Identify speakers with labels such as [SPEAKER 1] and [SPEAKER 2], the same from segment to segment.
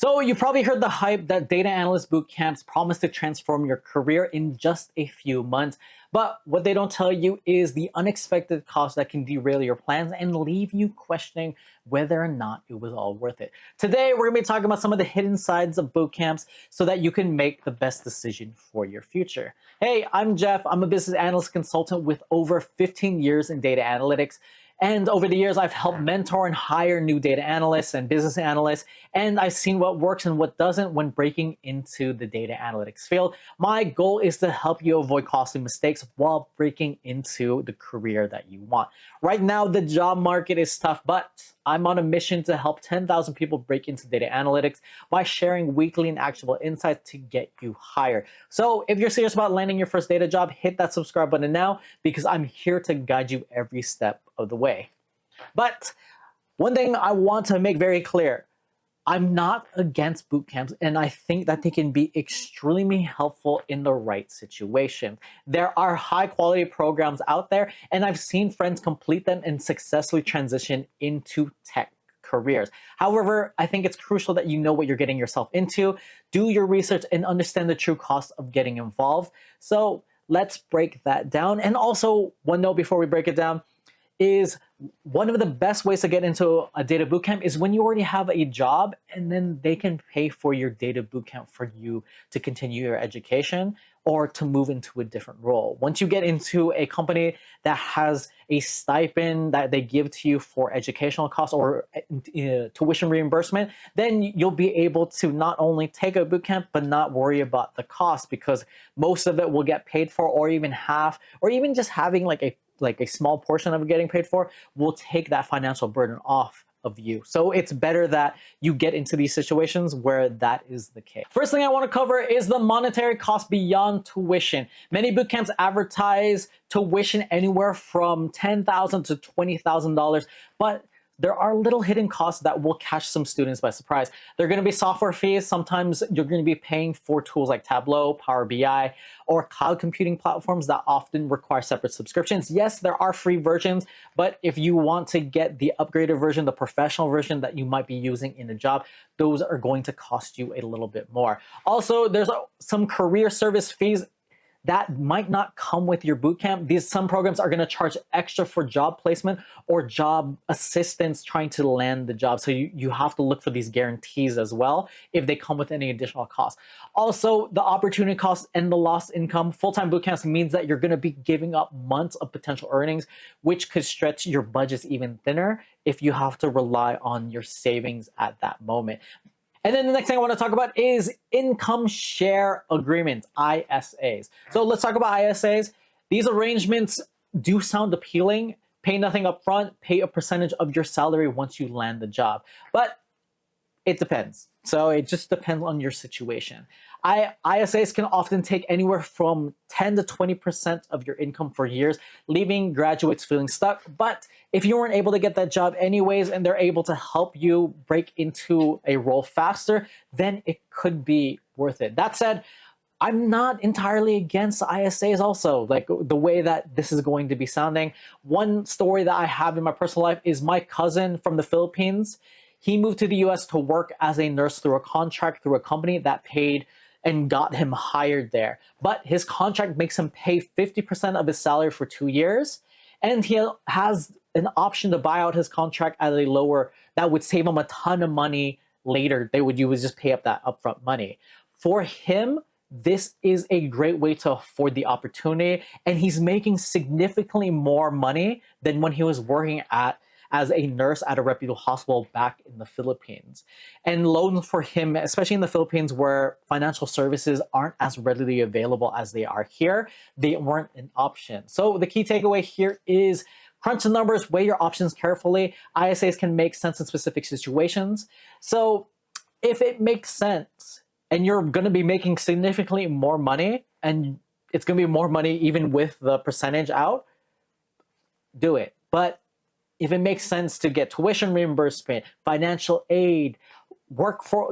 [SPEAKER 1] So you probably heard the hype that data analyst bootcamps promise to transform your career in just a few months. But what they don't tell you is the unexpected cost that can derail your plans and leave you questioning whether or not it was all worth it. Today, we're gonna be talking about some of the hidden sides of bootcamps so that you can make the best decision for your future. Hey, I'm Jeff. I'm a business analyst consultant with over 15 years in data analytics. And over the years, I've helped mentor and hire new data analysts and business analysts, and I've seen what works and what doesn't when breaking into the data analytics field. My goal is to help you avoid costly mistakes while breaking into the career that you want. Right now, the job market is tough, but I'm on a mission to help 10,000 people break into data analytics by sharing weekly and actionable insights to get you hired. So if you're serious about landing your first data job, hit that subscribe button now because I'm here to guide you every step of the way. But one thing I want to make very clear, I'm not against boot camps, and I think that they can be extremely helpful in the right situation. There are high quality programs out there, and I've seen friends complete them and successfully transition into tech careers. However, I think it's crucial that you know what you're getting yourself into, do your research, and understand the true cost of getting involved. So let's break that down. And also, one note before we break it down, is one of the best ways to get into a data bootcamp is when you already have a job and then they can pay for your data bootcamp for you to continue your education or to move into a different role. Once you get into a company that has a stipend that they give to you for educational costs or tuition reimbursement, then you'll be able to not only take a bootcamp but not worry about the cost because most of it will get paid for, or even half, or even just having like a small portion of it getting paid for will take that financial burden off of you. So it's better that you get into these situations where that is the case. First thing I want to cover is the monetary cost beyond tuition. Many bootcamps advertise tuition anywhere from $10,000 to $20,000, but there are little hidden costs that will catch some students by surprise. There are going to be software fees. Sometimes you're going to be paying for tools like Tableau, Power BI, or cloud computing platforms that often require separate subscriptions. Yes, there are free versions, but if you want to get the upgraded version, the professional version that you might be using in a job, those are going to cost you a little bit more. Also, there's some career service fees that might not come with your bootcamp. Some programs are going to charge extra for job placement or job assistance trying to land the job. So you have to look for these guarantees as well if they come with any additional costs. Also, the opportunity cost and the lost income. Full-time bootcamps means that you're going to be giving up months of potential earnings, which could stretch your budgets even thinner if you have to rely on your savings at that moment. And then the next thing I want to talk about is income share agreements, ISAs. So let's talk about ISAs. These arrangements do sound appealing. Pay nothing up front, pay a percentage of your salary once you land the job. But it depends. So it just depends on your situation. ISAs can often take anywhere from 10 to 20% of your income for years, leaving graduates feeling stuck. But if you weren't able to get that job anyways, and they're able to help you break into a role faster, then it could be worth it. That said, I'm not entirely against ISAs also, like the way that this is going to be sounding. One story that I have in my personal life is my cousin from the Philippines. He moved to the US to work as a nurse through a contract through a company that paid and got him hired there. But his contract makes him pay 50% of his salary for 2 years. And he has an option to buy out his contract at a lower, that would save him a ton of money later. You would just pay up that upfront money. For him, this is a great way to afford the opportunity. And he's making significantly more money than when he was working as a nurse at a reputable hospital back in the Philippines. And loans for him, especially in the Philippines where financial services aren't as readily available as they are here, they weren't an option. So the key takeaway here is crunch the numbers, weigh your options carefully. ISAs can make sense in specific situations. So if it makes sense and you're gonna be making significantly more money, and it's gonna be more money even with the percentage out, do it. But if it makes sense to get tuition reimbursement, financial aid,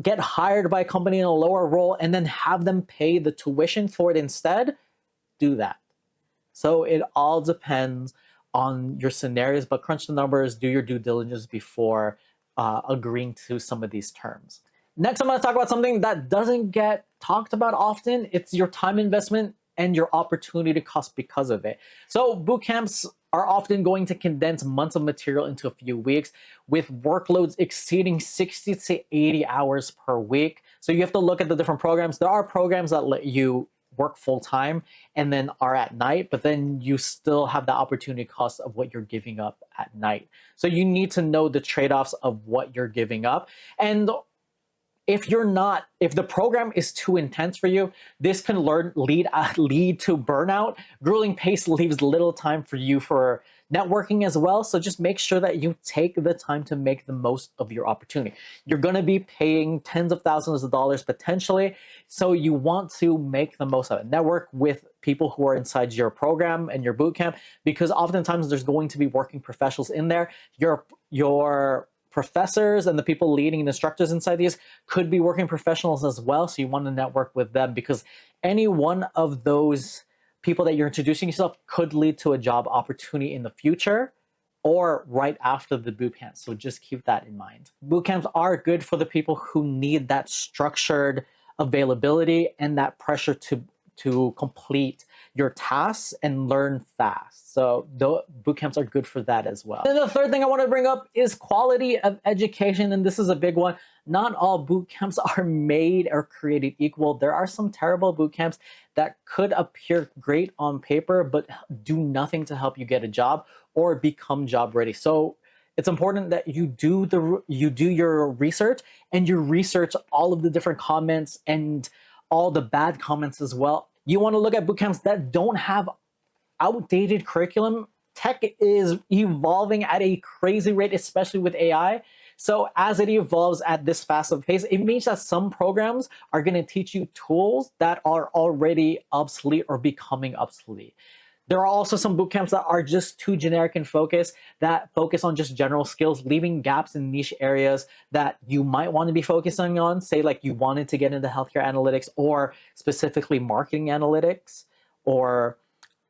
[SPEAKER 1] get hired by a company in a lower role, and then have them pay the tuition for it instead, do that. So it all depends on your scenarios, but crunch the numbers, do your due diligence before agreeing to some of these terms. Next, I'm going to talk about something that doesn't get talked about often. It's your time investment and your opportunity cost because of it. So boot camps are often going to condense months of material into a few weeks with workloads exceeding 60 to 80 hours per week. So you have to look at the different programs. There are programs that let you work full time and then are at night, but then you still have the opportunity cost of what you're giving up at night. So you need to know the trade-offs of what you're giving up. And if the program is too intense for you, this can lead to burnout. Grueling pace leaves little time for you for networking as well. So just make sure that you take the time to make the most of your opportunity. You're going to be paying tens of thousands of dollars potentially. So you want to make the most of it. Network with people who are inside your program and your bootcamp, because oftentimes there's going to be working professionals in there. Your professors and the people leading the instructors inside these could be working professionals as well. So you want to network with them, because any one of those people that you're introducing yourself could lead to a job opportunity in the future or right after the bootcamp. So just keep that in mind. Bootcamps are good for the people who need that structured availability and that pressure to complete your tasks and learn fast. So the bootcamps are good for that as well. Then the third thing I want to bring up is quality of education. And this is a big one. Not all bootcamps are made or created equal. There are some terrible bootcamps that could appear great on paper, but do nothing to help you get a job or become job ready. So it's important that you do your research, and you research all of the different comments and all the bad comments as well. You want to look at bootcamps that don't have outdated curriculum. Tech is evolving at a crazy rate, especially with AI. So as it evolves at this fast of pace, it means that some programs are going to teach you tools that are already obsolete or becoming obsolete. There are also some bootcamps that are just too generic in focus, that focus on just general skills, leaving gaps in niche areas that you might want to be focusing on. Say like you wanted to get into healthcare analytics, or specifically marketing analytics, or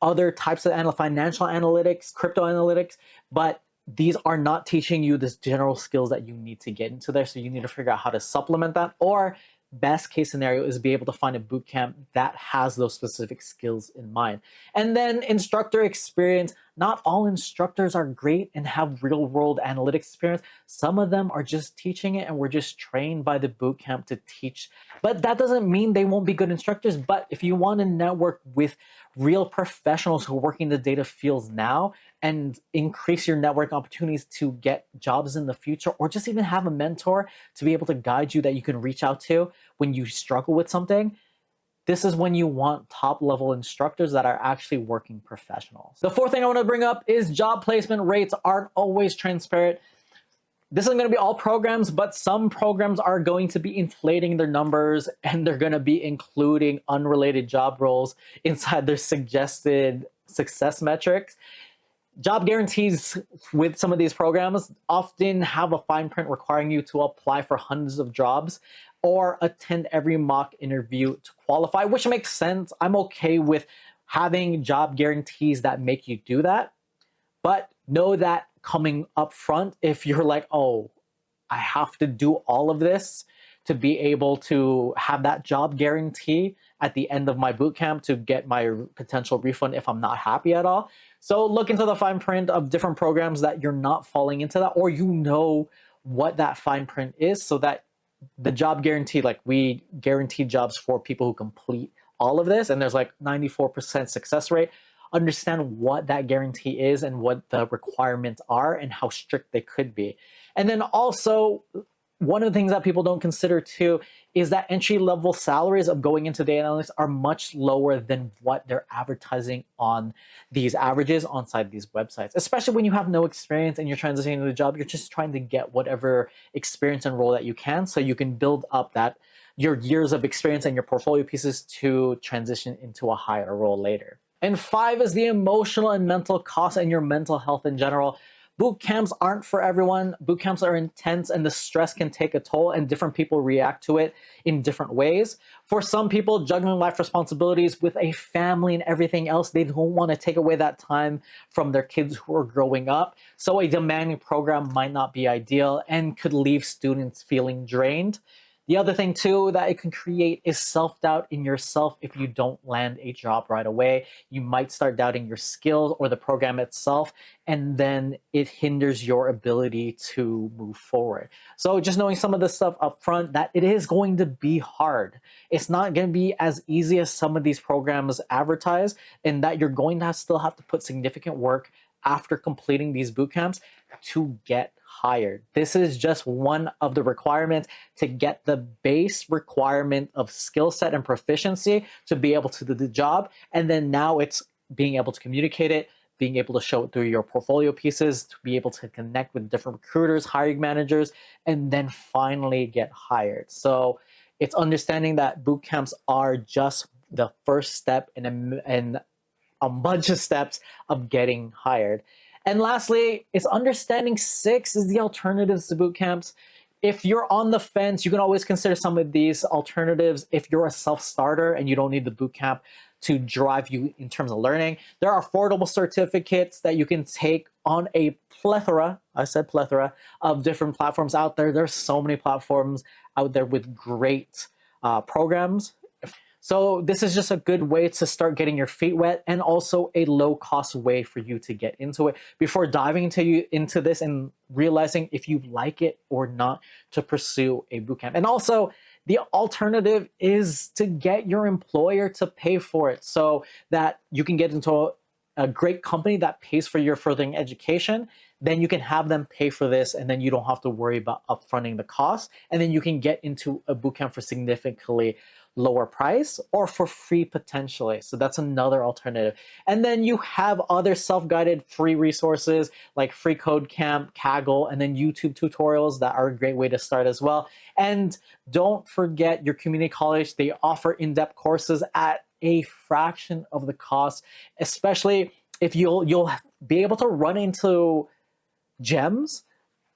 [SPEAKER 1] other types of financial analytics, crypto analytics, but these are not teaching you the general skills that you need to get into there. So you need to figure out how to supplement that, or best case scenario is be able to find a bootcamp that has those specific skills in mind. And then instructor experience. Not all instructors are great and have real world analytics experience. Some of them are just teaching it and we're just trained by the bootcamp to teach. But that doesn't mean they won't be good instructors. But if you want to network with real professionals who are working the data fields now and increase your network opportunities to get jobs in the future, or just even have a mentor to be able to guide you that you can reach out to when you struggle with something, this is when you want top level instructors that are actually working professionals. The fourth thing I want to bring up is job placement rates aren't always transparent. This isn't going to be all programs, but some programs are going to be inflating their numbers, and they're going to be including unrelated job roles inside their suggested success metrics. Job guarantees with some of these programs often have a fine print requiring you to apply for hundreds of jobs or attend every mock interview to qualify, which makes sense. I'm okay with having job guarantees that make you do that. But know that coming up front, if you're like, oh, I have to do all of this to be able to have that job guarantee at the end of my bootcamp to get my potential refund if I'm not happy at all. So look into the fine print of different programs that you're not falling into that, or you know what that fine print is, so that the job guarantee, like we guarantee jobs for people who complete all of this, and there's like 94% success rate. Understand what that guarantee is and what the requirements are and how strict they could be. And then also, one of the things that people don't consider too is that entry-level salaries of going into data analytics are much lower than what they're advertising on these averages on these websites, especially when you have no experience and you're transitioning into the job. You're just trying to get whatever experience and role that you can, so you can build up that your years of experience and your portfolio pieces to transition into a higher role later. And 5 is the emotional and mental cost and your mental health in general. Boot camps aren't for everyone. Boot camps are intense and the stress can take a toll, and different people react to it in different ways. For some people, juggling life responsibilities with a family and everything else, they don't want to take away that time from their kids who are growing up. So a demanding program might not be ideal and could leave students feeling drained. The other thing too that it can create is self-doubt in yourself. If you don't land a job right away, you might start doubting your skills or the program itself, and then it hinders your ability to move forward. So just knowing some of the stuff up front, that it is going to be hard. It's not going to be as easy as some of these programs advertise, and that you're going to still have to put significant work after completing these boot camps to get hired. This is just one of the requirements to get the base requirement of skill set and proficiency to be able to do the job. And then now it's being able to communicate it, being able to show it through your portfolio pieces, to be able to connect with different recruiters, hiring managers, and then finally get hired. So it's understanding that boot camps are just the first step in a bunch of steps of getting hired. And lastly, it's understanding 6 is the alternatives to boot camps. If you're on the fence, you can always consider some of these alternatives. If you're a self-starter and you don't need the boot camp to drive you in terms of learning, there are affordable certificates that you can take on a plethora, I said plethora, of different platforms out there. There's so many platforms out there with great programs. So this is just a good way to start getting your feet wet, and also a low-cost way for you to get into it before diving into this and realizing if you like it or not to pursue a bootcamp. And also, the alternative is to get your employer to pay for it so that you can get into a great company that pays for your furthering education. Then you can have them pay for this, and then you don't have to worry about upfronting the cost. And then you can get into a bootcamp for significantly lower price or for free potentially. So that's another alternative. And then you have other self-guided free resources like Free Code Camp, Kaggle, and then YouTube tutorials that are a great way to start as well. And don't forget your community college. They offer in-depth courses at a fraction of the cost, especially if you'll be able to run into gems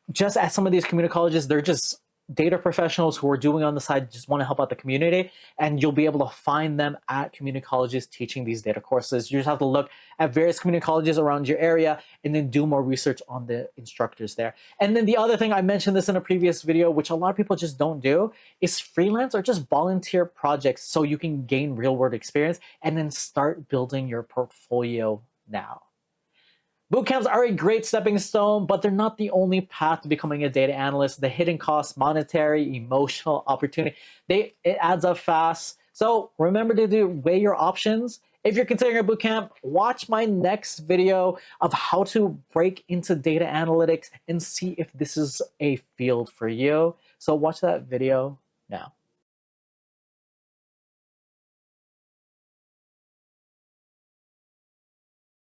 [SPEAKER 1] just at some of these community colleges. They're just data professionals who are doing on the side, just want to help out the community, and you'll be able to find them at community colleges teaching these data courses. You just have to look at various community colleges around your area and then do more research on the instructors there. And then the other thing, I mentioned this in a previous video, which a lot of people just don't do, is freelance or just volunteer projects so you can gain real world experience and then start building your portfolio now. Bootcamps are a great stepping stone, but they're not the only path to becoming a data analyst. The hidden costs, monetary, emotional, opportunity, it adds up fast. So remember to weigh your options. If you're considering a bootcamp, watch my next video of how to break into data analytics and see if this is a field for you. So watch that video now.